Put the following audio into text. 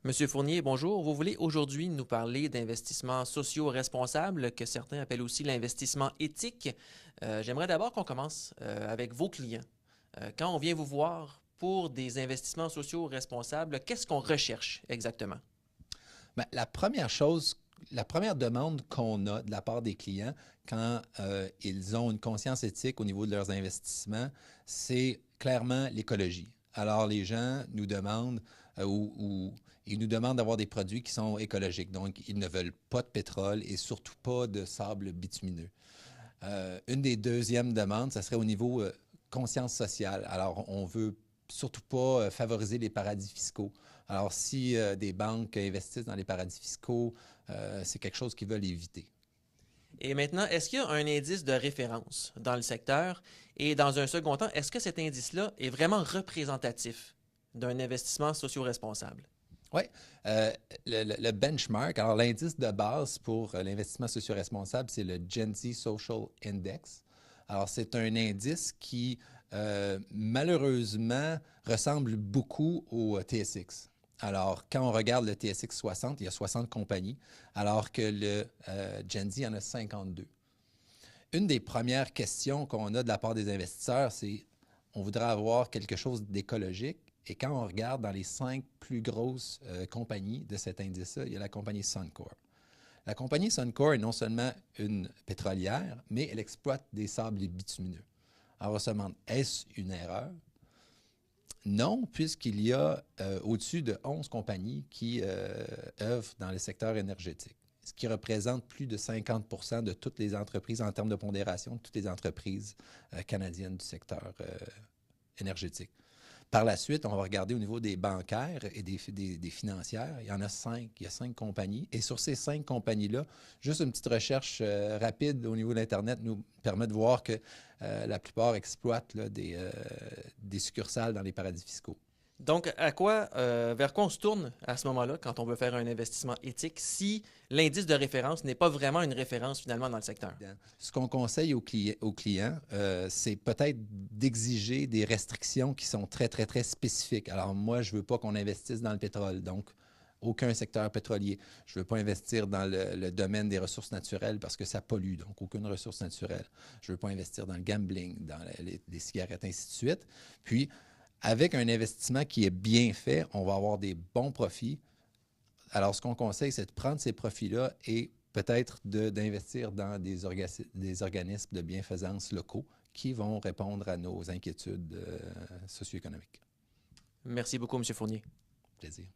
Monsieur Fournier, bonjour. Vous voulez aujourd'hui nous parler d'investissements sociaux responsables, que certains appellent aussi l'investissement éthique. J'aimerais d'abord qu'on commence avec vos clients. Quand on vient vous voir pour des investissements sociaux responsables, qu'est-ce qu'on recherche exactement? Bien, la première demande qu'on a de la part des clients quand ils ont une conscience éthique au niveau de leurs investissements, c'est clairement l'écologie. Alors, les gens nous demandent ils nous demandent d'avoir des produits qui sont écologiques. Donc, ils ne veulent pas de pétrole et surtout pas de sable bitumineux. Une des deuxièmes demandes, ça serait au niveau conscience sociale. Alors, on veut surtout pas favoriser les paradis fiscaux. Alors, si des banques investissent dans les paradis fiscaux, c'est quelque chose qu'ils veulent éviter. Et maintenant, est-ce qu'il y a un indice de référence dans le secteur? Et dans un second temps, est-ce que cet indice-là est vraiment représentatif d'un investissement socio-responsable? Oui, euh, le benchmark, alors l'indice de base pour l'investissement socio-responsable, c'est le Gen Z Social Index. Alors, c'est un indice qui, malheureusement, ressemble beaucoup au TSX. Alors, quand on regarde le TSX 60, il y a 60 compagnies, alors que le Gen Z en a 52. Une des premières questions qu'on a de la part des investisseurs, c'est on voudrait avoir quelque chose d'écologique. Et quand on regarde dans les 5 plus grosses compagnies de cet indice-là, il y a la compagnie Suncor. La compagnie Suncor est non seulement une pétrolière, mais elle exploite des sables bitumineux. Alors on se demande, est-ce une erreur? Non, puisqu'il y a au-dessus de 11 compagnies qui œuvrent dans le secteur énergétique, ce qui représente plus de 50 de toutes les entreprises en termes de pondération, de toutes les entreprises canadiennes du secteur énergétique. Par la suite, on va regarder au niveau des bancaires et des financières. Il y en a 5. Il y a 5 compagnies. Et sur ces 5 compagnies-là, juste une petite recherche rapide au niveau de l'Internet nous permet de voir que la plupart exploitent là, des succursales dans les paradis fiscaux. Donc, vers quoi on se tourne à ce moment-là quand on veut faire un investissement éthique si l'indice de référence n'est pas vraiment une référence finalement dans le secteur? Ce qu'on conseille aux clients, c'est peut-être d'exiger des restrictions qui sont très, très, très spécifiques. Alors, moi, je ne veux pas qu'on investisse dans le pétrole, donc aucun secteur pétrolier. Je ne veux pas investir dans le domaine des ressources naturelles parce que ça pollue, donc aucune ressource naturelle. Je ne veux pas investir dans le gambling, dans les cigarettes, ainsi de suite. Puis, avec un investissement qui est bien fait, on va avoir des bons profits. Alors, ce qu'on conseille, c'est de prendre ces profits-là et peut-être d'investir dans des organismes de bienfaisance locaux qui vont répondre à nos inquiétudes socio-économiques. Merci beaucoup, M. Fournier. Plaisir.